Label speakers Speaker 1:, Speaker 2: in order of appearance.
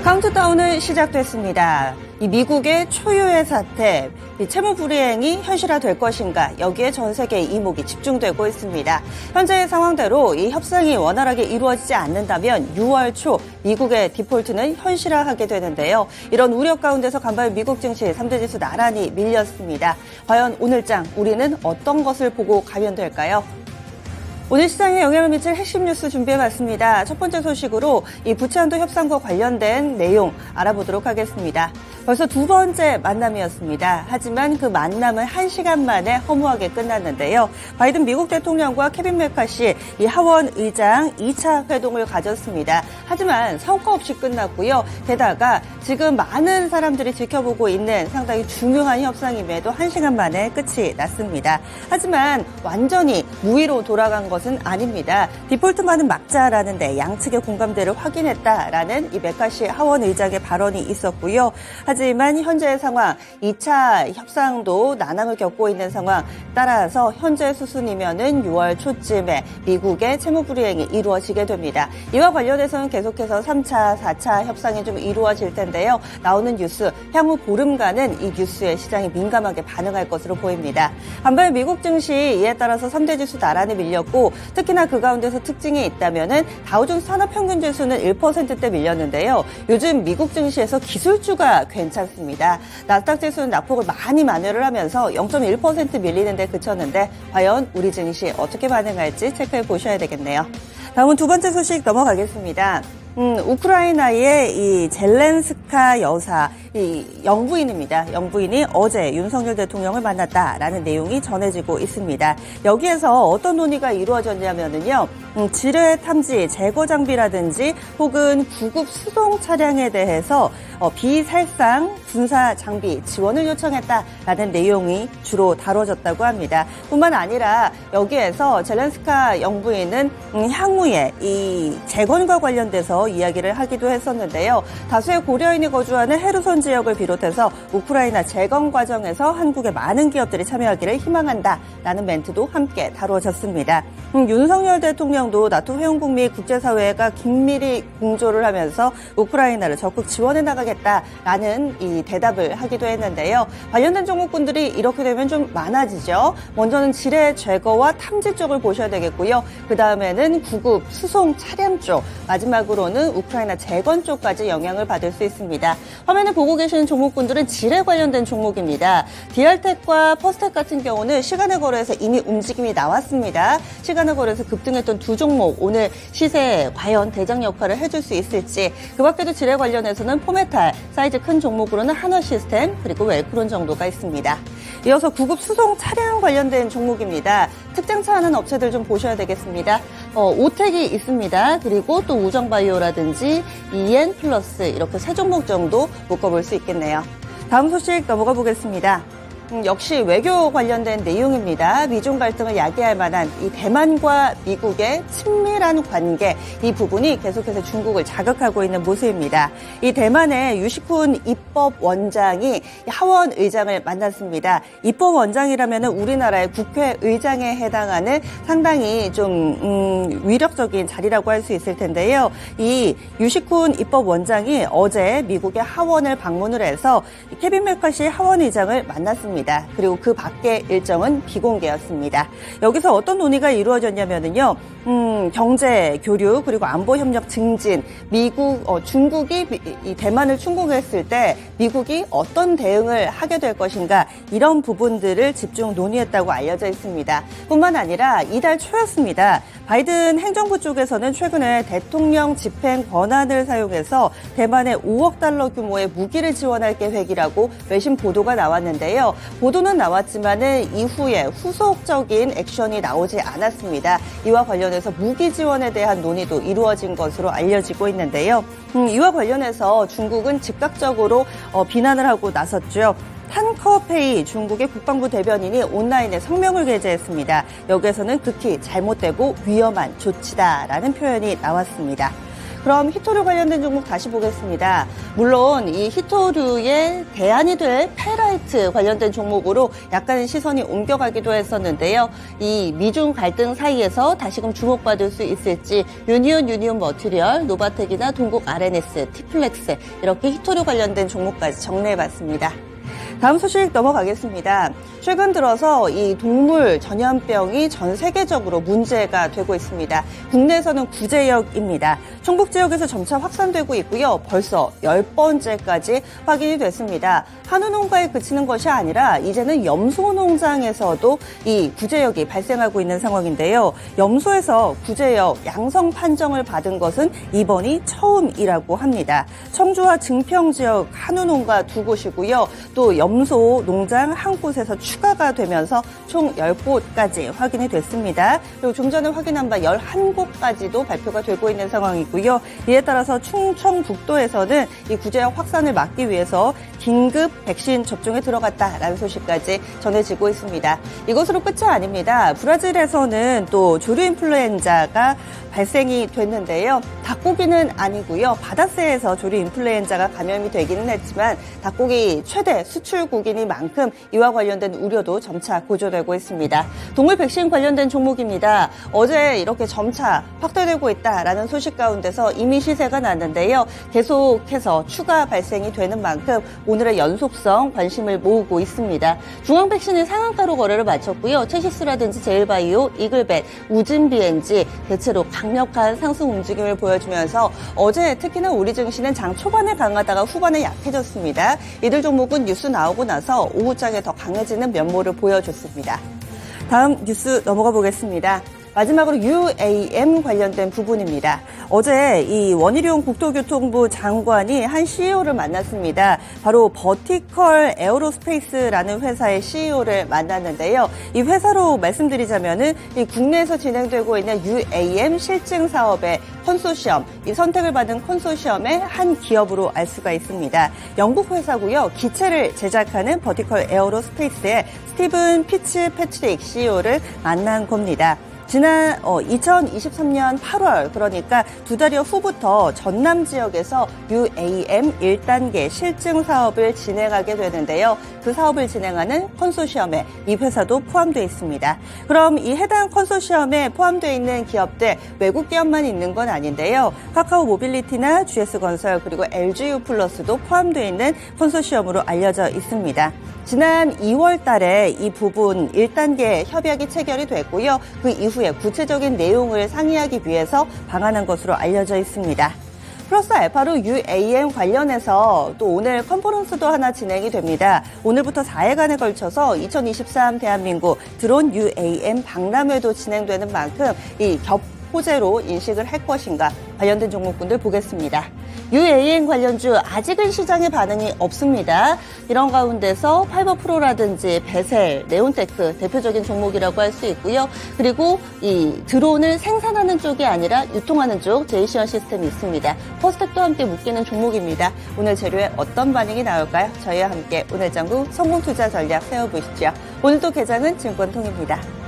Speaker 1: 카운트다운은 시작됐습니다. 이 미국의 초유의 사태, 채무 불이행이 현실화될 것인가, 여기에 전 세계 이목이 집중되고 있습니다. 현재의 상황대로 이 협상이 원활하게 이루어지지 않는다면 6월 초 미국의 디폴트는 현실화하게 되는데요. 이런 우려 가운데서 간밤에 미국 증시 3대 지수 나란히 밀렸습니다. 과연 오늘장 우리는 어떤 것을 보고 가면 될까요? 오늘 시장에 영향을 미칠 핵심 뉴스 준비해봤습니다. 첫 번째 소식으로 이 부채한도 협상과 관련된 내용 알아보도록 하겠습니다. 벌써 두 번째 만남이었습니다. 하지만 그 만남은 1시간 만에 허무하게 끝났는데요. 바이든 미국 대통령과 케빈 메카시 이 하원 의장 2차 회동을 가졌습니다. 하지만 성과 없이 끝났고요. 게다가 지금 많은 사람들이 지켜보고 있는 상당히 중요한 협상임에도 1시간 만에 끝이 났습니다. 하지만 완전히 무위로 돌아간 것은 아닙니다. 디폴트만은 막자라는데 양측의 공감대를 확인했다라는 이 메카시 하원 의장의 발언이 있었고요. 하지만 현재의 상황, 2차 협상도 난항을 겪고 있는 상황, 따라서 현재 수순이면은 6월 초쯤에 미국의 채무 불이행이 이루어지게 됩니다. 이와 관련해서는 계속해서 3차, 4차 협상이 좀 이루어질 텐데요. 나오는 뉴스, 향후 보름간은 이 뉴스에 시장이 민감하게 반응할 것으로 보입니다. 반면 미국 증시 이에 따라서 3대 지수 나란히 밀렸고 특히나 그 가운데서 특징이 있다면은 다우존스 산업평균지수는 1%대 밀렸는데요. 요즘 미국 증시에서 기술주가 괜찮습니다. 나스닥 지수는 낙폭을 많이 만회를 하면서 0.1% 밀리는데 그쳤는데 과연 우리 증시 어떻게 반응할지 체크해 보셔야 되겠네요. 다음은 두 번째 소식 넘어가겠습니다. 우크라이나의 이 젤렌스카 여사, 이 영부인입니다. 영부인이 어제 윤석열 대통령을 만났다라는 내용이 전해지고 있습니다. 여기에서 어떤 논의가 이루어졌냐면요. 지뢰 탐지, 제거 장비라든지 혹은 구급 수송 차량에 대해서 비살상 군사 장비 지원을 요청했다라는 내용이 주로 다뤄졌다고 합니다. 뿐만 아니라 여기에서 젤렌스카 영부인은 향후에 이 재건과 관련돼서 이야기를 하기도 했었는데요. 다수의 고려인이 거주하는 헤르손 지역을 비롯해서 우크라이나 재건 과정에서 한국의 많은 기업들이 참여하기를 희망한다라는 멘트도 함께 다루어졌습니다. 윤석열 대통령도 나토 회원국 및 국제사회가 긴밀히 공조를 하면서 우크라이나를 적극 지원해 나가겠다라는 이 대답을 하기도 했는데요. 관련된 종목군들이 이렇게 되면 좀 많아지죠. 먼저는 지뢰 제거와 탐지 쪽을 보셔야 되겠고요. 그 다음에는 구급 수송 차량 쪽, 마지막으로는 우크라이나 재건 쪽까지 영향을 받을 수 있습니다. 화면에 보고 계시는 종목군들은 지뢰 관련된 종목입니다. 디알텍과 퍼스텍 같은 경우는 시간의 거래에서 이미 움직임이 나왔습니다. 시간의 거래에서 급등했던 두 종목, 오늘 시세에 과연 대장 역할을 해줄 수 있을지. 그 밖에도 지뢰 관련해서는 포메탈, 사이즈 큰 종목으로는 한화시스템, 그리고 웰크론 정도가 있습니다. 이어서 구급 수송 차량 관련된 종목입니다. 특장차 하는 업체들 좀 보셔야 되겠습니다. 오텍이 있습니다. 그리고 또 우정바이오라든지 EN플러스 이렇게 세 종목 정도 묶어볼 수 있겠네요. 다음 소식 넘어가 보겠습니다. 역시 외교 관련된 내용입니다. 미중 갈등을 야기할 만한 이 대만과 미국의 친밀한 관계, 이 부분이 계속해서 중국을 자극하고 있는 모습입니다. 이 대만의 유시쿤 입법원장이 하원 의장을 만났습니다. 입법원장이라면 우리나라의 국회의장에 해당하는 상당히 좀 위력적인 자리라고 할 수 있을 텐데요. 이 유시쿤 입법원장이 어제 미국의 하원을 방문을 해서 케빈 메카시 하원 의장을 만났습니다. 그리고 그 밖의 일정은 비공개였습니다. 여기서 어떤 논의가 이루어졌냐면요. 경제 교류 그리고 안보 협력 증진, 중국이 이 대만을 침공했을 때 미국이 어떤 대응을 하게 될 것인가, 이런 부분들을 집중 논의했다고 알려져 있습니다. 뿐만 아니라 이달 초였습니다. 바이든 행정부 쪽에서는 최근에 대통령 집행 권한을 사용해서 대만에 5억 달러 규모의 무기를 지원할 계획이라고 외신 보도가 나왔는데요. 보도는 나왔지만은 이후에 후속적인 액션이 나오지 않았습니다. 이와 관련해서 무기 지원에 대한 논의도 이루어진 것으로 알려지고 있는데요. 이와 관련해서 중국은 즉각적으로 비난을 하고 나섰죠. 탄커페이 중국의 국방부 대변인이 온라인에 성명을 게재했습니다. 여기에서는 극히 잘못되고 위험한 조치다라는 표현이 나왔습니다. 그럼 히토류 관련된 종목 다시 보겠습니다. 물론 이 히토류의 대안이 될 페라이트 관련된 종목으로 약간의 시선이 옮겨가기도 했었는데요. 이 미중 갈등 사이에서 다시금 주목받을 수 있을지 유니온 머티리얼, 노바텍이나 동국 RNS, 티플렉스 이렇게 히토류 관련된 종목까지 정리해봤습니다. 다음 소식 넘어가겠습니다. 최근 들어서 이 동물 전염병이 전 세계적으로 문제가 되고 있습니다. 국내에서는 구제역입니다. 충북 지역에서 점차 확산되고 있고요. 벌써 10번째까지 확인이 됐습니다. 한우 농가에 그치는 것이 아니라 이제는 염소 농장에서도 이 구제역이 발생하고 있는 상황인데요. 염소에서 구제역 양성 판정을 받은 것은 이번이 처음이라고 합니다. 청주와 증평 지역 한우 농가 2곳이고요. 또 염소 농장 한 곳에서 추가가 되면서 총 10곳까지 확인이 됐습니다. 그리고 좀 전에 확인한 바 11곳까지도 발표가 되고 있는 상황이고요. 이에 따라서 충청북도에서는 이 구제역 확산을 막기 위해서 긴급 백신 접종에 들어갔다라는 소식까지 전해지고 있습니다. 이것으로 끝이 아닙니다. 브라질에서는 또 조류 인플루엔자가 발생이 됐는데요. 닭고기는 아니고요. 바다새에서 조류 인플루엔자가 감염이 되기는 했지만 닭고기 최대 수출국이니만큼 이와 관련된 우려도 점차 고조되고 있습니다. 동물 백신 관련된 종목입니다. 어제 이렇게 점차 확대되고 있다라는 소식 가운데서 이미 시세가 났는데요. 계속해서 추가 발생이 되는 만큼 오늘의 연속성 관심을 모으고 있습니다. 중앙 백신이 상한가로 거래를 마쳤고요. 체시스라든지 제일바이오, 이글벳, 우진비엔지 대체로 강력한 상승 움직임을 보여주면서 어제 특히나 우리 증시는 장 초반에 강하다가 후반에 약해졌습니다. 이들 종목은 뉴스 나오고 나서 오후장에 더 강해지는 면모를 보여줬습니다. 다음 뉴스 넘어가 보겠습니다. 마지막으로 UAM 관련된 부분입니다. 어제 이 원희룡 국토교통부 장관이 한 CEO를 만났습니다. 바로 버티컬 에어로스페이스라는 회사의 CEO를 만났는데요. 이 회사로 말씀드리자면은 이 국내에서 진행되고 있는 UAM 실증 사업의 컨소시엄, 이 선택을 받은 컨소시엄의 한 기업으로 알 수가 있습니다. 영국 회사고요. 기체를 제작하는 버티컬 에어로스페이스의 스티븐 피츠 패트릭 CEO를 만난 겁니다. 지난 2023년 8월 그러니까 2달여 후부터 전남 지역에서 UAM 1단계 실증 사업을 진행하게 되는데요. 그 사업을 진행하는 컨소시엄에 이 회사도 포함되어 있습니다. 그럼 이 해당 컨소시엄에 포함되어 있는 기업들 외국 기업만 있는 건 아닌데요. 카카오 모빌리티나 GS건설 그리고 LGU 플러스도 포함되어 있는 컨소시엄으로 알려져 있습니다. 지난 2월 달에 이 부분 1단계 협약이 체결이 됐고요. 그 이후에 구체적인 내용을 상의하기 위해서 방한한 것으로 알려져 있습니다. 플러스 알파로 UAM 관련해서 또 오늘 컨퍼런스도 하나 진행이 됩니다. 오늘부터 4일간에 걸쳐서 2023 대한민국 드론 UAM 박람회도 진행되는 만큼 이 호재로 인식을 할 것인가 관련된 종목군들 보겠습니다. UAM 관련주 아직은 시장에 반응이 없습니다. 이런 가운데서 파이버 프로라든지 베셀, 네온테크 대표적인 종목이라고 할 수 있고요. 그리고 이 드론을 생산하는 쪽이 아니라 유통하는 쪽 제이시언 시스템이 있습니다. 퍼스텍도 함께 묶이는 종목입니다. 오늘 재료에 어떤 반응이 나올까요? 저희와 함께 오늘 장구 성공 투자 전략 세워보시죠. 오늘도 계장은 증권통입니다.